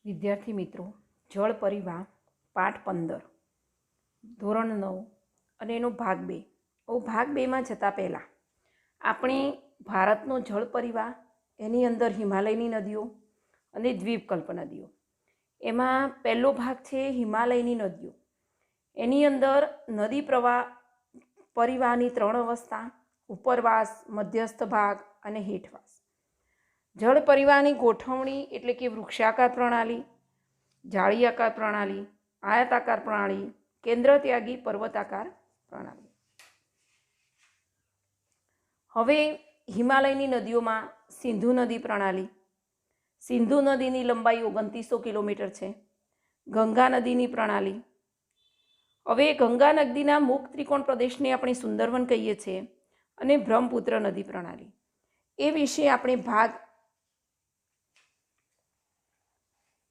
વિદ્યાર્થી મિત્રો, જળ પરિવાર પાઠ 15 ધોરણ 9 અને એનો ભાગ 2. ભાગ 2માં જતાં પહેલાં આપણે ભારતનો જળ પરિવાર, એની અંદર હિમાલયની નદીઓ અને દ્વીપકલ્પ નદીઓ, એમાં પહેલો ભાગ છે હિમાલયની નદીઓ. એની અંદર નદી પ્રવાહ પરિવાહની 3 અવસ્થા: ઉપરવાસ, મધ્યસ્થ ભાગ અને હેઠવાસ. જળ પરિવાહની ગોઠવણી એટલે કે વૃક્ષાકાર પ્રણાલી, જાળીયાકાર પ્રણાલી, આયતાકાર પ્રણાલી, કેન્દ્રત્યાગી પર્વતાકાર પ્રણાલી. હવે હિમાલયની નદીઓમાં સિંધુ નદી પ્રણાલી. સિંધુ નદીની લંબાઈ 2900 કિલોમીટર છે. ગંગા નદીની પ્રણાલી. હવે ગંગા નદીના મુખ ત્રિકોણ પ્રદેશને આપણે સુંદરવન કહીએ છીએ. અને બ્રહ્મપુત્ર નદી પ્રણાલી. એ વિશે આપણે ભાગ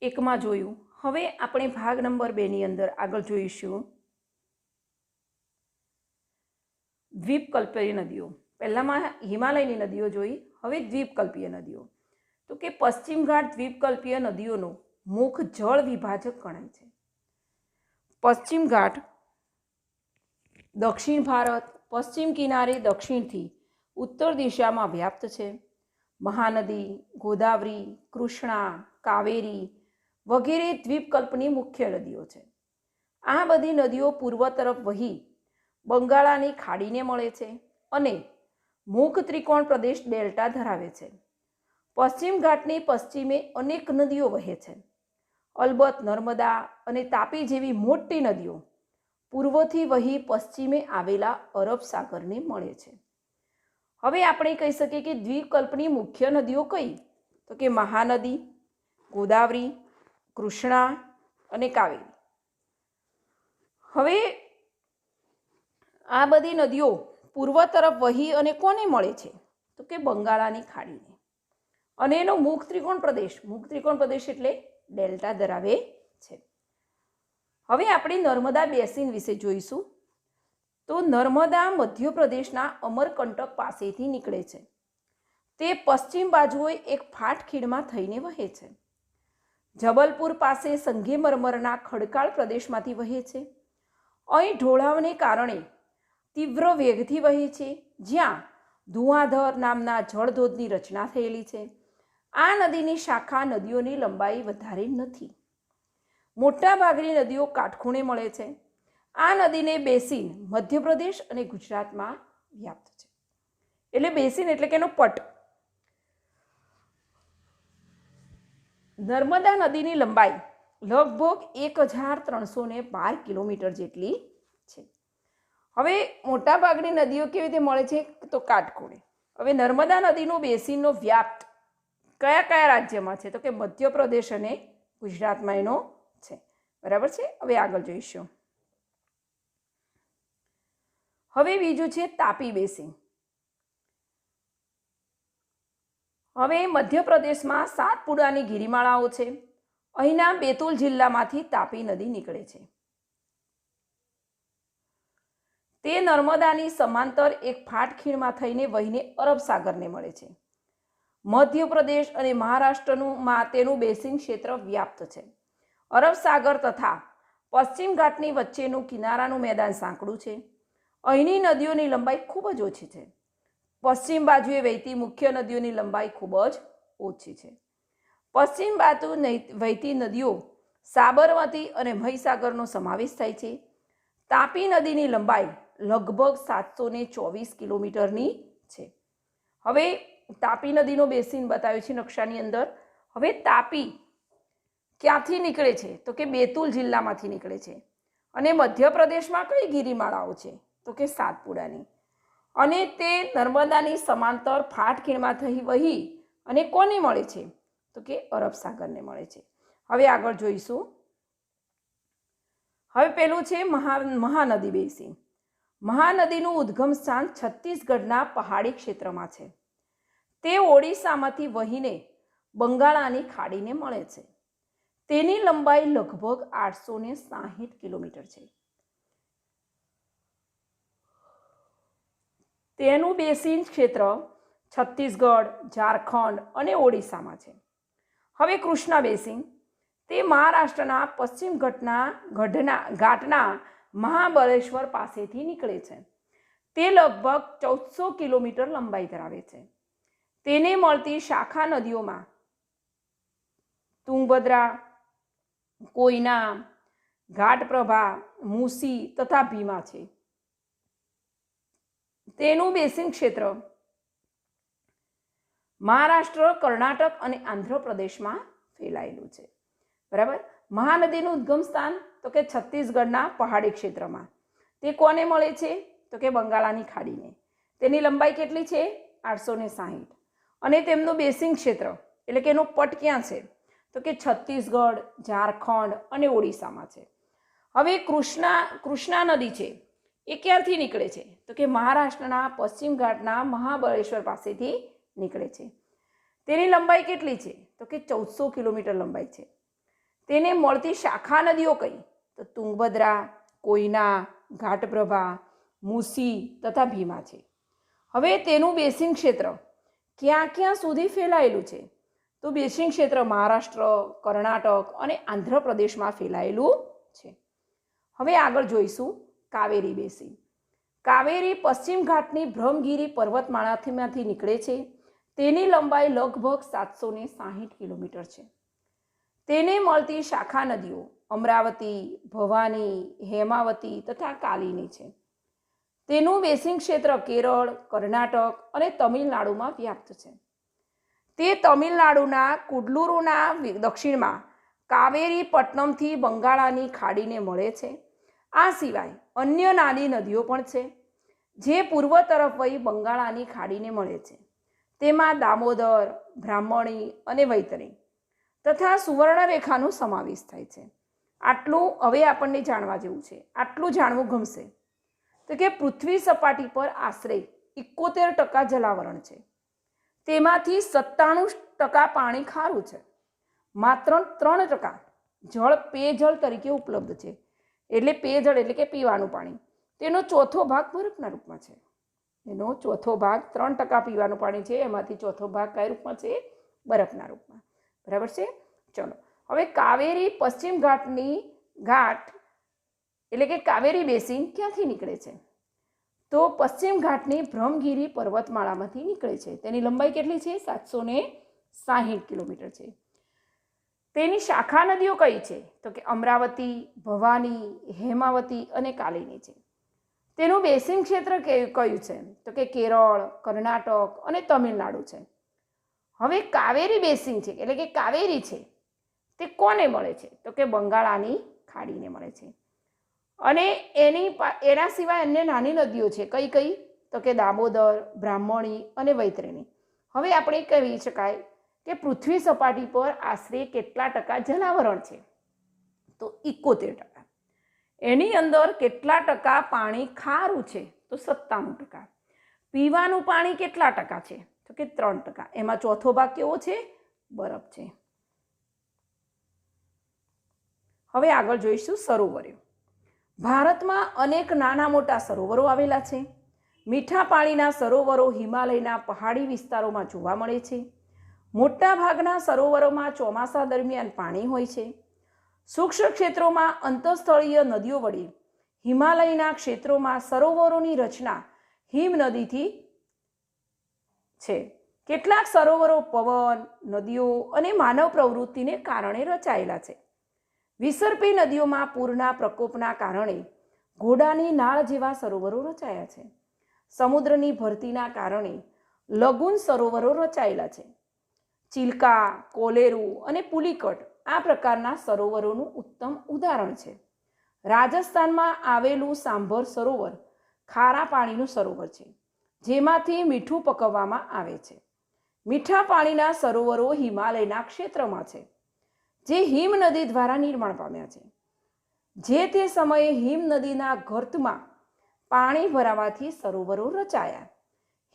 1માં જોયું. હવે આપણે ભાગ નંબર 2ની અંદર આગળ જોઈશું દ્વીપકલ્પીય નદીઓ. પહેલામાં હિમાલયની નદીઓ જોઈ, હવે દ્વીપકલ્પીય નદીઓ. તો કે પશ્ચિમ ઘાટ દ્વીપકલ્પીય નદીઓનો મુખ જળ વિભાજક ગણાય છે. પશ્ચિમ ઘાટ દક્ષિણ ભારત, પશ્ચિમ કિનારે દક્ષિણથી ઉત્તર દિશામાં વ્યાપ્ત છે. મહાનદી, ગોદાવરી, કૃષ્ણા, કાવેરી વગેરે દ્વીપકલ્પની મુખ્ય નદીઓ છે. આ બધી નદીઓ પૂર્વ તરફ વહી બંગાળાની ખાડીને મળે છે અને મુખ ત્રિકોણ પ્રદેશ ડેલ્ટા ધરાવે છે. પશ્ચિમ ઘાટની પશ્ચિમે અનેક નદીઓ વહે છે. અલબત્ત નર્મદા અને તાપી જેવી મોટી નદીઓ પૂર્વથી વહી પશ્ચિમે આવેલા અરબ સાગરને મળે છે. હવે આપણે કહી શકીએ કે દ્વીપકલ્પની મુખ્ય નદીઓ કઈ? તો કે મહાનદી, ગોદાવરી, કૃષ્ણા અને કાવેરી. હવે આ બધી નદીઓ પૂર્વ તરફ વહી અને કોને મળે છે? તો કે બંગાળાની ખાડીને. અને એનો મુખ ત્રિકોણ પ્રદેશ એટલે ડેલ્ટા ધરાવે છે. હવે આપણે નર્મદા બેસિન વિશે જોઈશું. તો નર્મદા મધ્યપ્રદેશના અમરકંટક પાસેથી નીકળે છે. તે પશ્ચિમ બાજુએ એક ફાટ ખીણમાં થઈને વહે છે. જબલપુર પાસે સંગેમરમરના ખડકાળ પ્રદેશમાંથી વહે છે. અહીં ઢોળાવને કારણે તીવ્ર વેગથી વહે છે, જ્યાં ધુઆંધર નામના જળધોધની રચના થયેલી છે. આ નદીની શાખા નદીઓની લંબાઈ વધારે નથી. મોટાભાગની નદીઓ કાટખૂણે મળે છે. આ નદીને બેસિન મધ્યપ્રદેશ અને ગુજરાતમાં વ્યાપ્ત છે. એટલે બેસિન એટલે કે એનો પટ. નર્મદા નદીની લંબાઈ લગભગ 1312 કિલોમીટર જેટલી છે. હવે મોટાભાગની નદીઓ કેવી રીતે મળે છે? તો કાટખૂણે. હવે નર્મદા નદીનો બેસિનનો વ્યાપ્ત કયા કયા રાજ્યમાં છે? તો કે મધ્યપ્રદેશ અને ગુજરાતમાં એનો છે. બરાબર છે. હવે આગળ જોઈશું. હવે બીજું છે તાપી બેસિન. હવે મધ્યપ્રદેશમાં સાતપુડાની ગિરિમાળાઓ છે. અહીંના બેતુલ જિલ્લામાંથી તાપી નદી નીકળે છે. તે નર્મદાની સમાંતર એક ફાટ ખીણમાં થઈને વહીને અરબ સાગરને મળે છે. મધ્યપ્રદેશ અને મહારાષ્ટ્રનું તેનું બેસિન ક્ષેત્ર વ્યાપ્ત છે. અરબ સાગર તથા પશ્ચિમ ઘાટની વચ્ચેનું કિનારાનું મેદાન સાંકડું છે. અહીંની નદીઓની લંબાઈ ખૂબ જ ઓછી છે. પશ્ચિમ બાજુએ વહેતી મુખ્ય નદીઓની લંબાઈ ખૂબ જ ઓછી છે. પશ્ચિમ બાજુ વહેતી નદીઓ સાબરમતી અને મહીસાગરનો સમાવેશ થાય છે. તાપી નદીની લંબાઈ લગભગ 724 કિલોમીટરની છે. હવે તાપી નદીનો બેસિન બતાવ્યો છે નકશાની અંદર. હવે તાપી ક્યાંથી નીકળે છે? તો કે બેતુલ જિલ્લામાંથી નીકળે છે. અને મધ્યપ્રદેશમાં કઈ ગિરિમાળાઓ છે? તો કે સાતપુડાની. અને તે નર્મદાની સમાંતર ફાટ ખીણમાં થઈ વહી અને કોને મળે છે? તો કે અરબ સાગરને મળે છે. હવે આગળ જોઈશું. હવે પેલું છે મહાનદી બેસિન. મહાનદીનું ઉદ્ગમ સ્થાન છત્તીસગઢના પહાડી ક્ષેત્રમાં છે. તે ઓડિશામાંથી વહીને બંગાળાની ખાડીને મળે છે. તેની લંબાઈ લગભગ 860 કિલોમીટર છે. તેનું બેસિન ક્ષેત્ર છત્તીસગઢ, ઝારખંડ અને ઓડિશામાં છે. હવે કૃષ્ણા બેસિન. તે મહારાષ્ટ્રના પશ્ચિમ ઘાટના મહાબળેશ્વર પાસેથી નીકળે છે. તે લગભગ 1400 કિલોમીટર લંબાઈ ધરાવે છે. તેને મળતી શાખા નદીઓમાં તુંગભદ્રા, કોયના, ઘાટપ્રભા, મૂસી તથા ભીમા છે. તેનું બેસિન ક્ષેત્ર મહારાષ્ટ્ર, કર્ણાટક અને આંધ્રપ્રદેશમાં ફેલાયેલું છે. બરાબર. મહાનદીનું ઉદ્ગમ સ્થાન તો કે છત્તીસગઢના પહાડી ક્ષેત્રમાં. તે કોને મળે છે? તો કે બંગાળાની ખાડીને. તેની લંબાઈ કેટલી છે? 860. અને તેમનું બેસિન ક્ષેત્ર એટલે કે એનો પટ ક્યાં છે? તો કે છત્તીસગઢ, ઝારખંડ અને ઓડિશામાં છે. હવે કૃષ્ણા નદી છે એ ક્યારથી નીકળે છે? તો કે મહારાષ્ટ્રના પશ્ચિમ ઘાટના મહાબળેશ્વર પાસેથી નીકળે છે. તેની લંબાઈ કેટલી છે? તો કે 1400 કિલોમીટર લંબાઈ છે. તેને મળતી શાખા નદીઓ કઈ? તો તુંગભદ્રા, કોયના, ઘાટપ્રભા, મૂસી તથા ભીમા છે. હવે તેનું બેસિન ક્ષેત્ર ક્યાં સુધી ફેલાયેલું છે? તો બેસિન ક્ષેત્ર મહારાષ્ટ્ર, કર્ણાટક અને આંધ્રપ્રદેશમાં ફેલાયેલું છે. હવે આગળ જોઈશું કાવેરી બેસિન. કાવેરી પશ્ચિમ ઘાટની બ્રહ્મગીરી પર્વતમાળામાંથી નીકળે છે. તેની લંબાઈ લગભગ 760 કિલોમીટર છે. તેને મળતી શાખા નદીઓ અમરાવતી, ભવાની, હેમાવતી તથા કાલિની છે. તેનું બેસિન ક્ષેત્ર કેરળ, કર્ણાટક અને તમિલનાડુમાં વ્યાપ્ત છે. તે તમિલનાડુના કુડલુરુના દક્ષિણમાં કાવેરી પટ્ટનમથી બંગાળાની ખાડીને મળે છે. આ સિવાય અન્ય નાની નદીઓ પણ છે જે પૂર્વ તરફ વહી બંગાળાની ખાડીને મળે છે. તેમાં દામોદર, બ્રાહ્મણી અને વૈતરણી તથા સુવર્ણરેખાનો સમાવેશ થાય છે. આટલું હવે આપણને જાણવા જેવું છે. આટલું જાણવું ગમશે. તો કે પૃથ્વી સપાટી પર આશરે 71% જલાવરણ છે. તેમાંથી 97% પાણી ખારું છે. માત્ર 3% જળ પેયજળ તરીકે ઉપલબ્ધ છે. એટલે પેયજળ એટલે કે પીવાનું પાણી. તેનો ચોથો ભાગ બરફના રૂપમાં છે. એનો ચોથો ભાગ 3% પીવાનું પાણી છે. એમાંથી ચોથો ભાગ કયા રૂપમાં છે? બરફના રૂપમાં. બરાબર છે. ચલો હવે કાવેરી પશ્ચિમ ઘાટ એટલે કે કાવેરી બેસિન ક્યાંથી નીકળે છે? તો પશ્ચિમ ઘાટની બ્રહ્મગીરી પર્વતમાળામાંથી નીકળે છે. તેની લંબાઈ કેટલી છે? 760 કિલોમીટર છે. તેની શાખા નદીઓ કઈ છે? તો કે અમરાવતી, ભવાની, હેમાવતી અને કાલિની છે. તેનું બેસિન ક્ષેત્ર કયું છે? તો કે કેરળ, કર્ણાટક અને તમિલનાડુ છે. હવે કાવેરી બેસિન છે એટલે કે કાવેરી છે તે કોને મળે છે? તો કે બંગાળાની ખાડીને મળે છે. અને એના સિવાય અન્ય નાની નદીઓ છે. કઈ? તો કે દામોદર, બ્રાહ્મણી અને વૈતરણી. હવે આપણે કહી શકાય કે પૃથ્વી સપાટી પર આશરે કેટલા ટકા જલાવરણ છે? તો 71%. એની અંદર કેટલા ટકા પાણી ખારું છે? તો 97%. પીવાનું પાણી કેટલા ટકા છે? તો કે 3%. એમાં ચોથો ભાગ કેવો છે? બરફ છે. હવે આગળ જોઈશું સરોવરો. ભારતમાં અનેક નાના મોટા સરોવરો આવેલા છે. મીઠા પાણીના સરોવરો હિમાલયના પહાડી વિસ્તારોમાં જોવા મળે છે. મોટા ભાગના સરોવરોમાં ચોમાસા દરમિયાન પાણી હોય છે. સૂક્ષ્મ ક્ષેત્રોમાં અંતઃસ્થળીય નદીઓ વળી હિમાલયના ક્ષેત્રોમાં સરોવરોની રચના હિમનદીથી છે. કેટલાક સરોવરો પવન, નદીઓ અને માનવ પ્રવૃત્તિને કારણે રચાયેલા છે. વિસર્પી નદીઓમાં પૂરના પ્રકોપના કારણે ઘોડાની નાળ જેવા સરોવરો રચાયા છે. સમુદ્રની ભરતીના કારણે લગુન સરોવરો રચાયેલા છે. ચિલ્કા, કોલેરુ અને પુલિકટ આ પ્રકારના સરોવરોનું ઉત્તમ ઉદાહરણ છે. રાજસ્થાનમાં આવેલું સાંભર સરોવર ખારા પાણીનું સરોવર છે જેમાંથી મીઠું પકવવામાં આવે છે. મીઠા પાણીના સરોવરો હિમાલયના ક્ષેત્રમાં છે જે હિમનદી દ્વારા નિર્માણ પામ્યા છે. જે તે સમયે હિમનદીના ગર્તમાં પાણી ભરાવાથી સરોવરો રચાયા.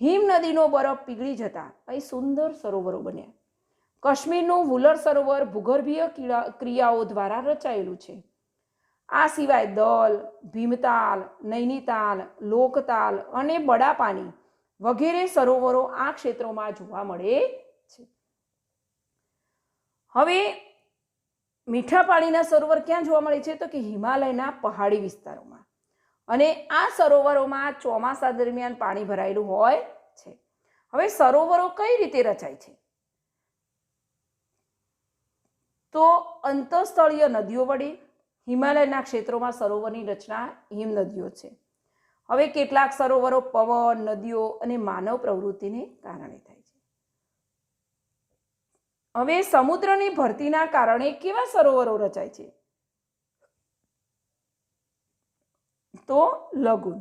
હિમનદીનો બરફ પીગળી જતા અહીં સુંદર સરોવરો બન્યા. કાશ્મીરનું વુલર સરોવર ભૂગર્ભીય ક્રિયાઓ દ્વારા રચાયેલું છે. આ સિવાય દલ, ભીમતાલ, નૈનીતાલ, લોકતાલ અને બડાપાની વગેરે સરોવરો આ ક્ષેત્રોમાં જોવા મળે છે. હવે મીઠા પાણીના સરોવર ક્યાં જોવા મળે છે? તો કે હિમાલયના પહાડી વિસ્તારોમાં. અને આ સરોવરોમાં ચોમાસા દરમિયાન પાણી ભરાયેલું હોય છે. હવે સરોવરો કઈ રીતે રચાય છે? તો અંતઃસ્થળીય નદીઓ વડે. હિમાલયના ક્ષેત્રોમાં સરોવરની રચના હિમનદીઓ છે. હવે કેટલાક સરોવરો પવન, નદીઓ અને માનવ પ્રવૃત્તિને કારણે થાય છે. હવે સમુદ્રની ભરતીના કારણે કેવા સરોવરો રચાય છે? તો લઘુન.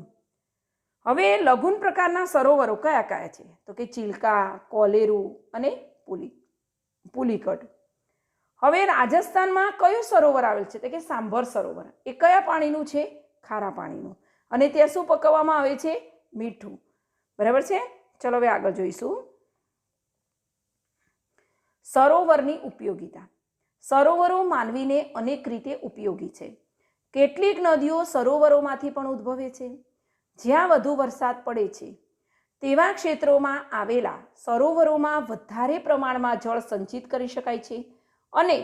હવે લઘુન પ્રકારના સરોવરો કયા કયા છે? તો કે ચિલ્કા, કોલેરું અને પુલિકટ. હવે રાજસ્થાનમાં કયું સરોવર આવેલ છે? તો કે સાંભર સરોવર. એ કયા પાણીનું છે? ખારા પાણીનું. અને ત્યાં શું પકવવામાં આવે છે? મીઠું. બરાબર છે. ચલો હવે આગળ જોઈશું. સરોવરની ઉપયોગિતા. સરોવરો માનવીને અનેક રીતે ઉપયોગી છે. કેટલીક નદીઓ સરોવરોમાંથી પણ ઉદ્ભવે છે. જ્યાં વધુ વરસાદ પડે છે તેવા ક્ષેત્રોમાં આવેલા સરોવરોમાં વધારે પ્રમાણમાં જળ સંચિત કરી શકાય છે અને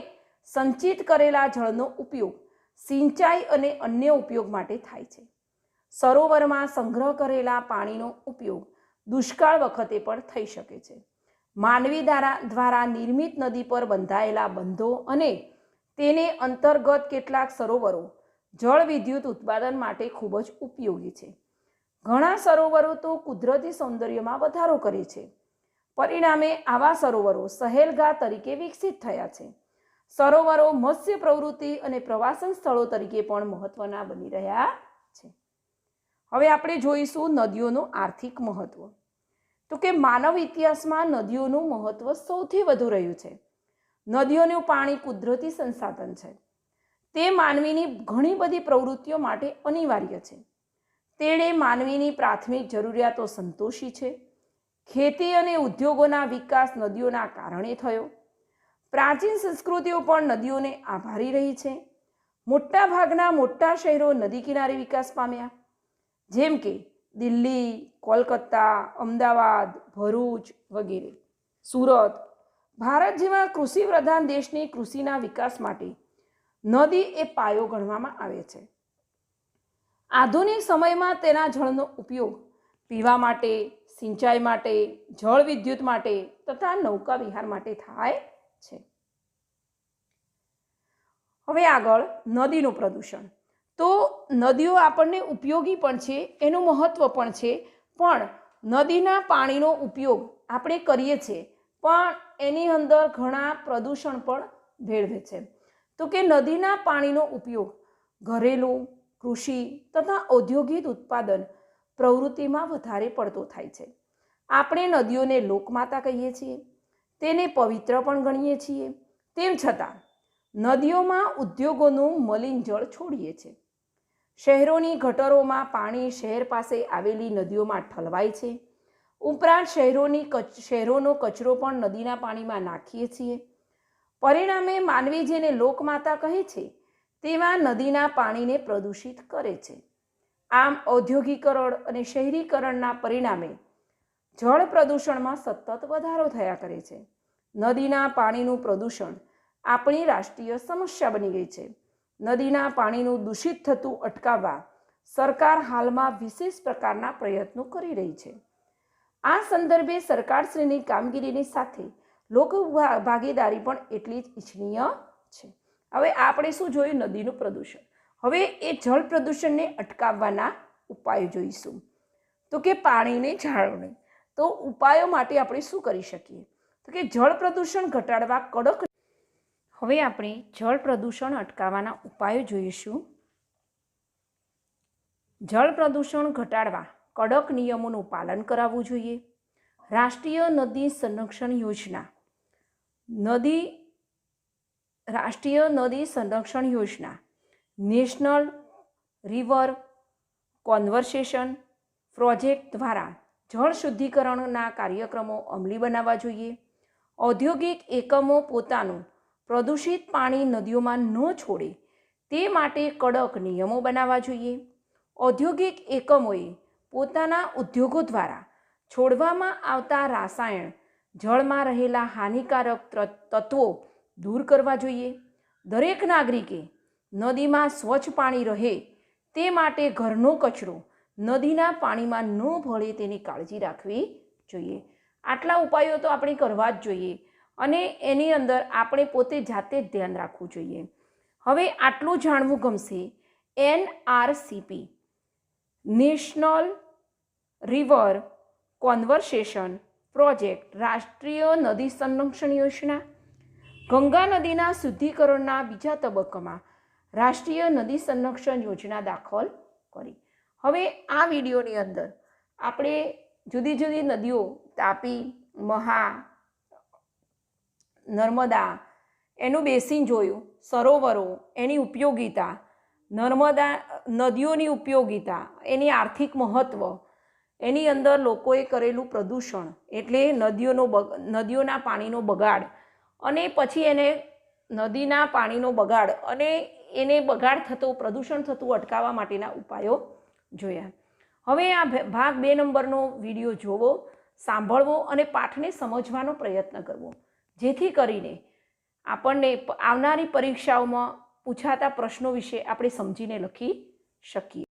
સંચિત કરેલા જળનો ઉપયોગ સિંચાઈ અને અન્ય ઉપયોગ માટે થાય છે. સરોવરમાં સંગ્રહ કરેલા પાણીનો ઉપયોગ દુષ્કાળ વખતે પણ થઈ શકે છે. માનવી દ્વારા નિર્મિત નદી પર બંધાયેલા બંધો અને તેને અંતર્ગત કેટલાક સરોવરો જળ વિદ્યુત ઉત્પાદન માટે ખૂબ જ ઉપયોગી છે. ઘણા સરોવરો તો કુદરતી સૌંદર્યમાં વધારો કરે છે. પરિણામે આવા સરોવરો સહેલગાહ તરીકે વિકસિત થયા છે. સરોવરો મત્સ્ય પ્રવૃત્તિ અને પ્રવાસન સ્થળો તરીકે પણ મહત્વના બની રહ્યા છે. હવે આપણે જોઈશું નદીઓનું આર્થિક મહત્વ. તો કે માનવ ઇતિહાસમાં નદીઓનું મહત્વ સૌથી વધુ રહ્યું છે. નદીઓનું પાણી કુદરતી સંસાધન છે. તે માનવીની ઘણી બધી પ્રવૃત્તિઓ માટે અનિવાર્ય છે. તેણે માનવીની પ્રાથમિક જરૂરિયાતો સંતોષી છે. ખેતી અને ઉદ્યોગોના વિકાસ નદીઓના કારણે થયો. પ્રાચીન સંસ્કૃતિઓ પણ નદીઓને આભારી રહી છે. મોટાભાગના મોટા શહેરો નદી કિનારે વિકાસ પામ્યા, જેમ કે દિલ્હી, કોલકાતા, અમદાવાદ, ભરૂચ વગેરે. સુરત. ભારત જેવા કૃષિ પ્રધાન દેશની કૃષિના વિકાસ માટે નદી એ પાયો ગણવામાં આવે છે. આધુનિક સમયમાં તેના જળનો ઉપયોગ પીવા માટે, સિંચાઈ માટે, જળ વિદ્યુત માટે તથા નૌકા વિહાર માટે થાય છે. હવે આગળ નદીનું પ્રદૂષણ. તો નદીઓ આપણને ઉપયોગી પણ છે, એનું મહત્વ પણ છે, પણ નદીના પાણીનો ઉપયોગ આપણે કરીએ છીએ પણ એની અંદર ઘણા પ્રદૂષણ પણ ભેળવે છે. તો કે નદીના પાણીનો ઉપયોગ ઘરેલું, કૃષિ તથા ઔદ્યોગિક ઉત્પાદન પ્રવૃત્તિમાં વધારે પડતો થાય છે. આપણે નદીઓને લોકમાતા કહીએ છીએ, તેને પવિત્ર પણ ગણીએ છીએ. તેમ છતાં નદીઓમાં ઉદ્યોગોનું મલિન જળ છોડીએ છીએ. શહેરોની ગટરોમાં પાણી શહેર પાસે આવેલી નદીઓમાં ઠલવાય છે. ઉપરાંત શહેરોનો કચરો પણ નદીના પાણીમાં નાખીએ છીએ. પરિણામે માનવી જેને લોકમાતા કહે છે તેવા નદીના પાણીને પ્રદૂષિત કરે છે. આમ ઔદ્યોગિકરણ અને શહેરીકરણના પરિણામે જળ પ્રદૂષણમાં સતત વધારો થયા કરે છે. નદીના પાણીનું પ્રદૂષણ આપણી રાષ્ટ્રીય સમસ્યા બની ગઈ છે. નદીના પાણીનું દૂષિત થતું અટકાવવા સરકાર હાલમાં વિશેષ પ્રકારના પ્રયત્નો કરી રહી છે. આ સંદર્ભે સરકારશ્રીની કામગીરીની સાથે લોક ભાગીદારી પણ એટલી જ ઇચ્છનીય છે. હવે આપણે શું જોયું? નદીનું પ્રદૂષણ. હવે એ જળ પ્રદૂષણને અટકાવવાના ઉપાયો જોઈશું. તો કે પાણીની જાળવણી. તો ઉપાયો માટે આપણે શું કરી શકીએ? તો કે જળ પ્રદૂષણ ઘટાડવા કડક. હવે આપણે જળ પ્રદૂષણ અટકાવવાના ઉપાયો જોઈશું. જળ પ્રદૂષણ ઘટાડવા કડક નિયમોનું પાલન કરાવવું જોઈએ. રાષ્ટ્રીય નદી સંરક્ષણ યોજના, રાષ્ટ્રીય નદી સંરક્ષણ યોજના, નેશનલ રિવર કોન્ઝર્વેશન પ્રોજેક્ટ દ્વારા જળ શુદ્ધિકરણના કાર્યક્રમો અમલી બનાવવા જોઈએ. ઔદ્યોગિક એકમો પોતાનું પ્રદૂષિત પાણી નદીઓમાં ન છોડે તે માટે કડક નિયમો બનાવવા જોઈએ. ઔદ્યોગિક એકમોએ પોતાના ઉદ્યોગો દ્વારા છોડવામાં આવતા રાસાયણ જળમાં રહેલા હાનિકારક તત્વો દૂર કરવા જોઈએ. દરેક નાગરિકે નદીમાં સ્વચ્છ પાણી રહે તે માટે ઘરનો કચરો નદીના પાણીમાં ન ભળે તેની કાળજી રાખવી જોઈએ. આટલા ઉપાયો તો આપણે કરવા જ જોઈએ અને એની અંદર આપણે પોતે જાતે જ ધ્યાન રાખવું જોઈએ. હવે આટલું જાણવું ગમશે. NRCP national river conservation project, રાષ્ટ્રીય નદી સંરક્ષણ યોજના, ગંગા નદીના શુદ્ધિકરણના બીજા તબક્કામાં રાષ્ટ્રીય નદી સંરક્ષણ યોજના દાખલ કરી. હવે આ વિડીયોની અંદર આપણે જુદી જુદી નદીઓ, તાપી, મહા, નર્મદા, એનું બેસિન જોયું, સરોવરો, એની ઉપયોગિતા, નર્મદા નદીઓની ઉપયોગિતા, એની આર્થિક મહત્ત્વ, એની અંદર લોકોએ કરેલું પ્રદૂષણ એટલે નદીઓના પાણીનો બગાડ અને પછી એને નદીના પાણીનો બગાડ અને એને બગાડ થતો, પ્રદૂષણ થતું અટકાવવા માટેના ઉપાયો જોયા. હવે આ ભાગ 2 નંબરનો વિડીયો જોવો, સાંભળવો અને પાઠને સમજવાનો પ્રયત્ન કરવો, જેથી કરીને આપણને આવનારી પરીક્ષાઓમાં પૂછાતા પ્રશ્નો વિશે આપણે સમજીને લખી શકીએ.